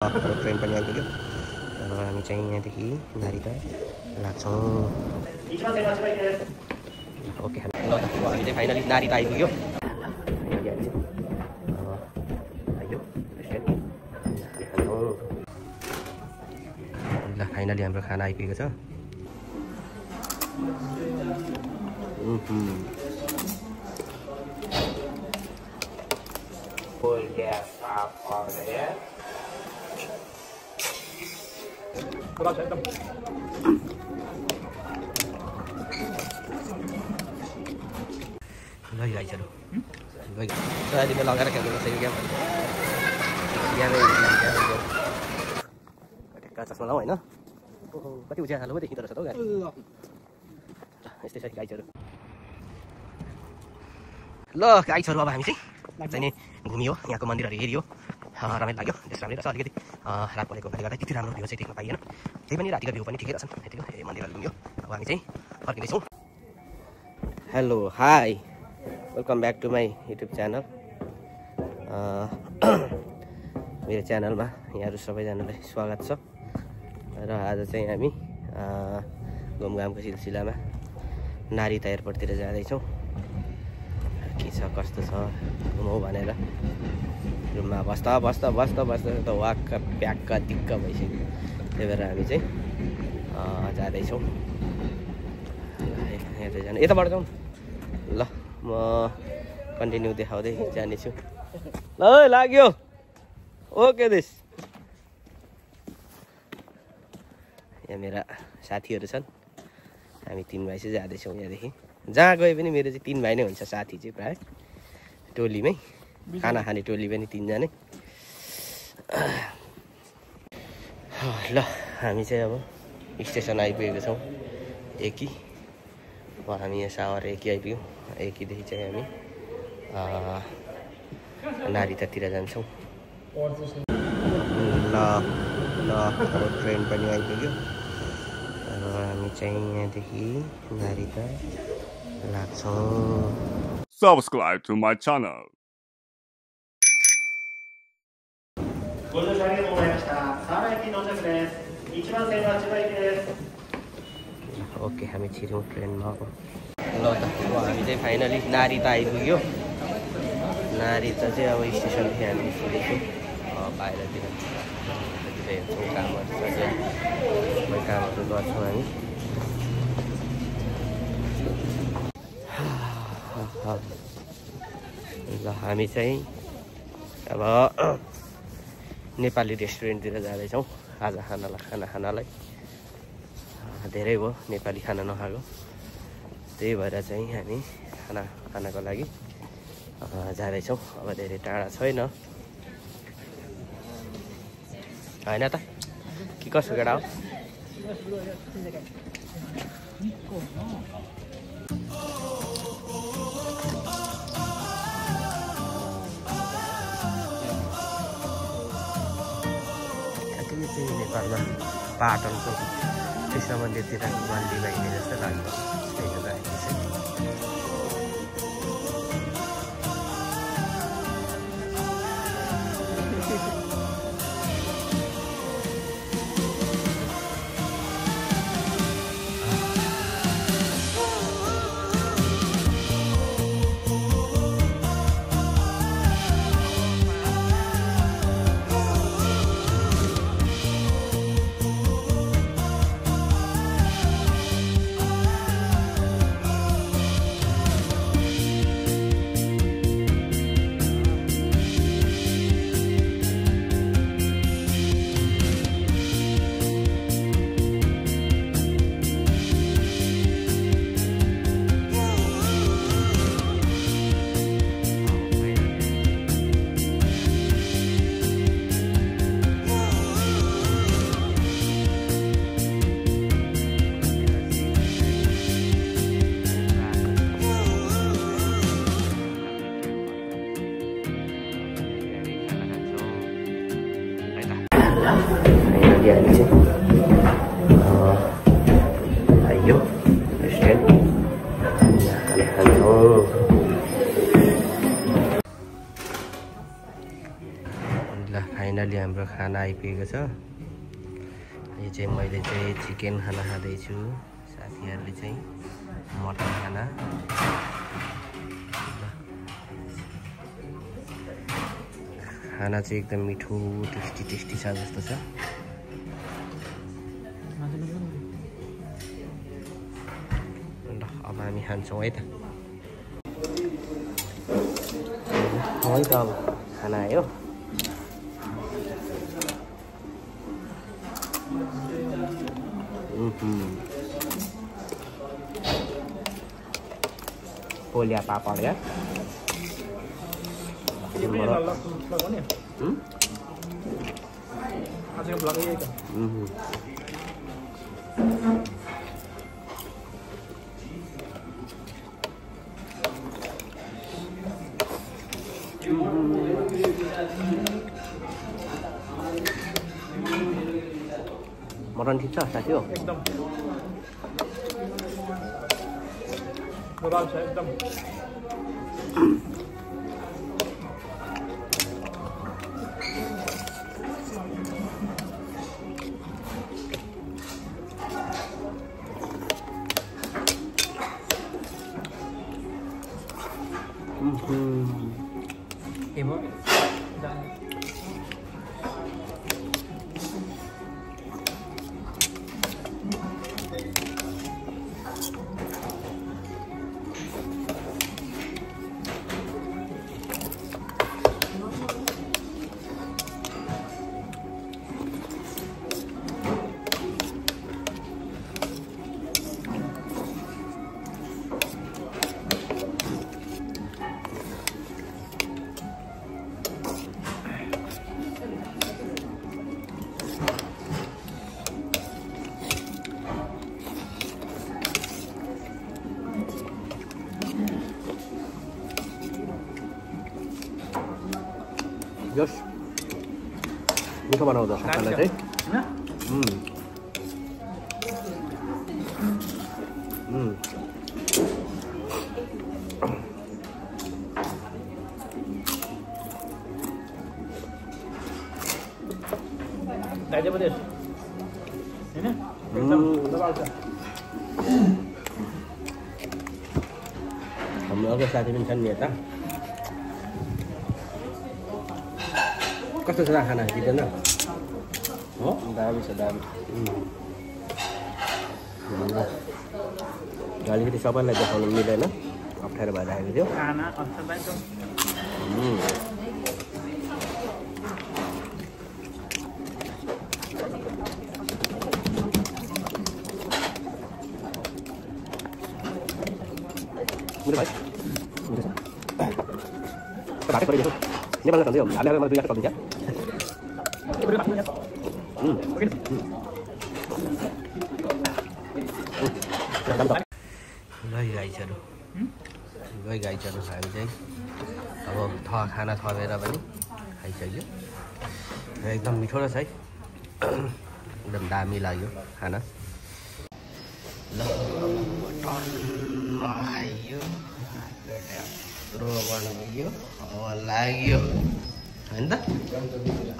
Train पनि आइपुग्यो। अब हामी चाहिँ यहाँदेखि नारीता लाग्छौँ। ओके हामी चाहिँ फाइनली नारीता आइपुग्यो। ल फाइनली हाम्रो खाना आइपुगेको छ। लैजाइचलो अहिले लगाएर खेल्नु पर्छ यो गेम चस्मा लाउँ होइन। कति उज्यालो पो देखिँदो रहेछ त हौ गाडी। यस्तै छ गाइजहरू। ल गाइजहरू अब हामी चाहिँ नि घुमियो, यहाँको मन्दिरहरू हेरियो, रमाइलो लाग्यो। त्यस राम्रो रहेछ। अलिकति रात परेको हुनाले गर्दा त्यति राम्रो भ्यू चाहिँ देख्न पाइएन। त्यही पनि रातिको भ्यू पनि ठिकै रहेछन्। यतिको मन्दिरहरू घुम्यो। अब हामी चाहिँ फर्किँदैछौँ। Hello hi, welcome back to my YouTube channel. मेरो च्यानलमा यहाँहरू सबैजनालाई स्वागत छ। र आज चाहिँ हामी घुमघामको सिलसिलामा नारीता एयरपोर्टतिर जाँदैछौँ। के छ कस्तो छ घुमौँ भनेर रुममा बस्दा त वाक्क प्याक्क दिक्क भइसक्यो। त्यही भएर हामी चाहिँ जाँदैछौँ। यताबाट जाउँ। ल म कन्टिन्यू देखाउँदै जानेछु। ल लाग्यो। ओके दिस यहाँ मेरा साथीहरू छन्। हामी 3 भाइ चाहिँ जाँदैछौँ यहाँदेखि। जहाँ गए पनि मेरो चाहिँ 3 भाइ नै हुन्छ साथी चाहिँ प्रायः टोलीमै। खाना खाने टोली पनि 3 जनै। ल हामी चाहिँ अब स्टेसन आइपुगेको छौँ एकी। अब हामी यहाँ सावर एकी आइपुग्यौँ। एकीदेखि चाहिँ हामी नारीतातिर जान्छौँ। ल अब ट्रेन पनि आइपुग्यो। अब हामी चाहिँ यहाँदेखि नारीता लाग्छौँ। Subscribe to my channel. Okay हामी छिर्यौँ ट्रेनमा। ल त अब हामी चाहिँ फाइनली नारीता आइपुग्यो। नारीता चाहिँ अब स्टेसनदेखि हामी निस्किँदैछौँ बाहिरतिर। हेर्छौँ कामहरू छ चाहिँ कामहरू गर्छौँ हामी। ल हामी चाहिँ अब नेपाली रेस्टुरेन्टतिर जाँदैछौँ आज खाना खानालाई। धेरै भयो नेपाली खाना नखाएको। त्यही भएर चाहिँ हामी खाना खानको लागि जाँदैछौँ। अब धेरै टाढा छैन होइन त के कसो केटा हो। नेपालमा पाटनको कृष्ण मन्दिरतिर मन्दिर भइने जस्तो लाग्छ। आइयो रेस्टुरेन्ट खान्छौँ। ल फाइनली हाम्रो खाना खाना आइपुगेको छ। यो चाहिँ मैले चाहिँ चिकन खाना खाँदैछु, साथीहरूले चाहिँ मटन खाना। खाना चाहिँ एकदम मिठो टेस्टी छ जस्तो छ। ल अब हामी खान्छौँ है त। है त अब खाना आयो। पोलिया पापड या मटन ठिक छ साथी हो? एकदम बराबर छ एकदम। जोस मिठो बनाउँदो रहेछ खाना चाहिँ। दाइले पनि हैन एकदम बराबर छ। हाम्रो अर्को साथी पनि छन् नि यता। कस्तो छ खाना दिँदैन हो? दामी छ दामी। अलिकति सबैलाई देखाउनु मिलेन, अप्ठ्यारो भएर आएको थियो। खाना असाध्यै छ। मेरो भाइ भाकै परिदिएको नेपालमा चल्दै हो। हालेर मलाई 2 घन्टा चल्दिन्छ। गाइजहरू हामी चाहिँ अब खाना थपेर पनि खाइसक्यो। एकदम मिठो रहेछ है, एकदम दामी लाग्यो खाना। ल आयो यत्रो बनाइयो अब लाग्यो होइन त।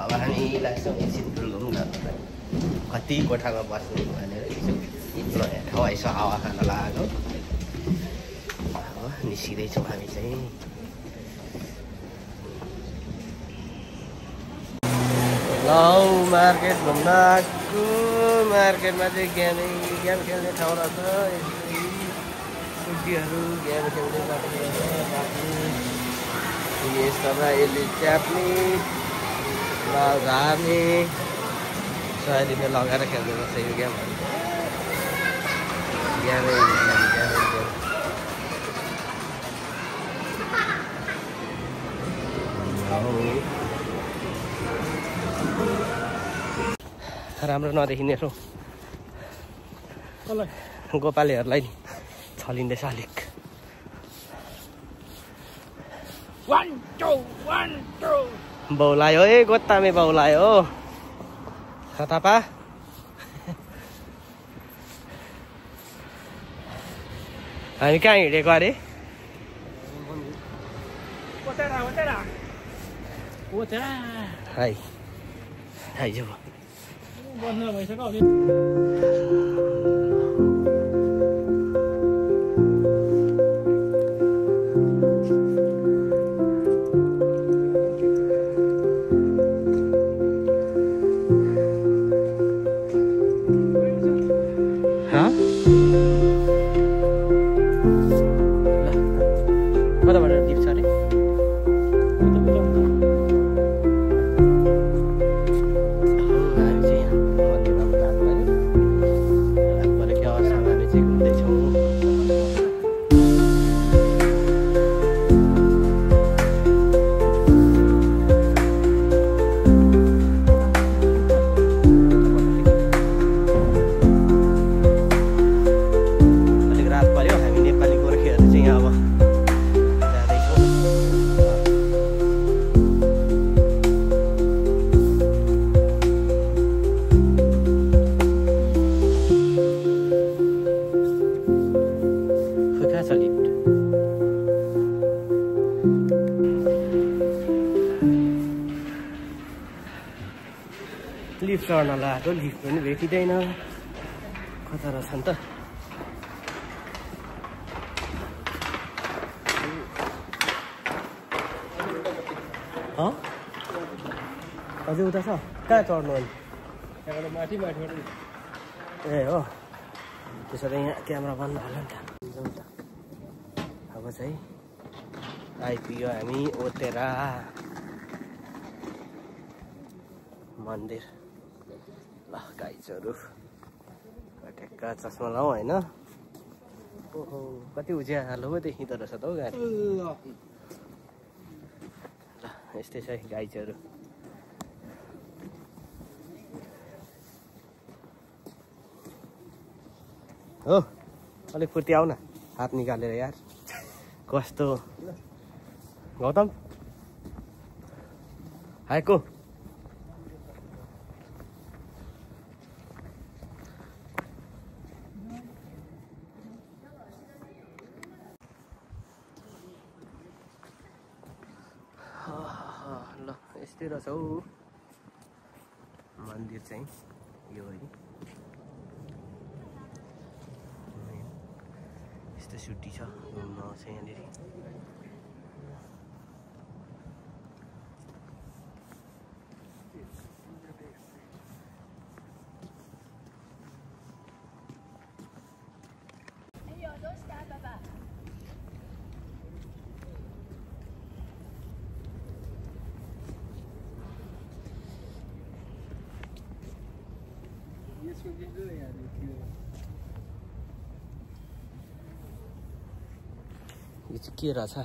अब हामी लाग्छौँ एकछिन घुम्न, कति कोठामा बस्ने भनेर ठाउँ यसो हावा खान लाग्यो। अब निस्किँदैछौँ हामी चाहिँ। गाउँ मार्केट घुम्न आएको। मार्केटमा चाहिँ गेम खेल्ने ठाउँ रहेछ। कुटीहरू गेम खेल्दै यस्तोमा यसले च्याप्ने झार्ने 100 रुपियाँ लगाएर खेल्नु पर्छ यो गेमहरू। गेमै राम्रो नदेखिने छौ गोपालेहरूलाई नि छलिँदैछ अलिक। 1 2 1 2 बौलायो है गोत्तामे बौलायो खतापा। हामी कहाँ हिँडेको अरे? है आइज बस्न भइसक्यो कताबाट टिप्छ अरे हामी चाहिँ यहाँ मन्दिरमा रात पऱ्यो के अवस्थामा हामी चाहिँ घुम्दैछौँ अलिक रात पऱ्यो हामी नेपाली गोर्खेहरू चाहिँ अब लिफ्ट चढ्न लगाएको लिफ्ट पनि भेटिँदैन कता रहेछ नि त अझै उता छ कहाँ चढ्नु अनि त्यहाँबाट माथि माथिबाट ए हो त्यसो त यहाँ क्यामेरा बन्द होला नि त अब चाहिँ आइपुग्यो हामी ओतेरा मन्दिर ल गाइजहरू ठ्याक्का चस्मा लाउँ होइन ओहो कति उज्यालो पो देखिँदो रहेछ त हौ गाडी ल यस्तै छ है गाइजहरू हो अलिक फुर्ती आऊ न हात निकालेर यार कस्तो गौतम आएको ल यस्तै रहेछ हौ मन्दिर चाहिँ यो है यस्तो सुटी छ घुम्न आउँछ यहाँनिर यो चाहिँ के रहेछ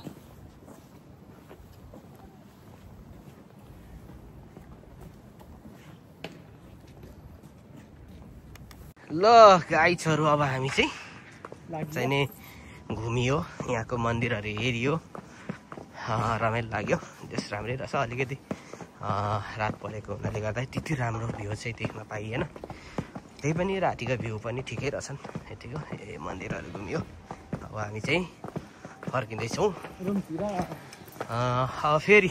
ल गाइजहरू अब हामी चाहिँ नि घुमियो यहाँको मन्दिरहरू हेरियो रमाइलो लाग्यो त्यस राम्रै रहेछ अलिकति रात परेको हुनाले गर्दा त्यति राम्रो भ्यू चाहिँ देख्न पाइएन त्यही पनि रातिको भ्यू पनि ठिकै रहेछन् यतिको ए मन्दिरहरू घुमियो अब हामी चाहिँ फर्किँदैछौँ फेरि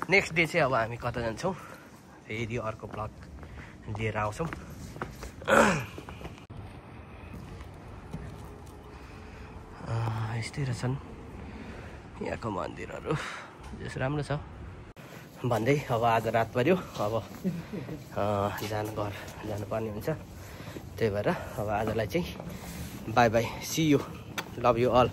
नेक्स्ट डे चाहिँ अब हामी कता जान्छौँ फेरि अर्को ब्लग लिएर आउँछौँ यस्तै रहेछन् यहाँको मन्दिरहरू जस राम्रो छ भन्दै अब आज रात पर्यो अब घर जानुपर्ने हुन्छ त्यही भएर अब आजलाई चाहिँ bye bye see you love you all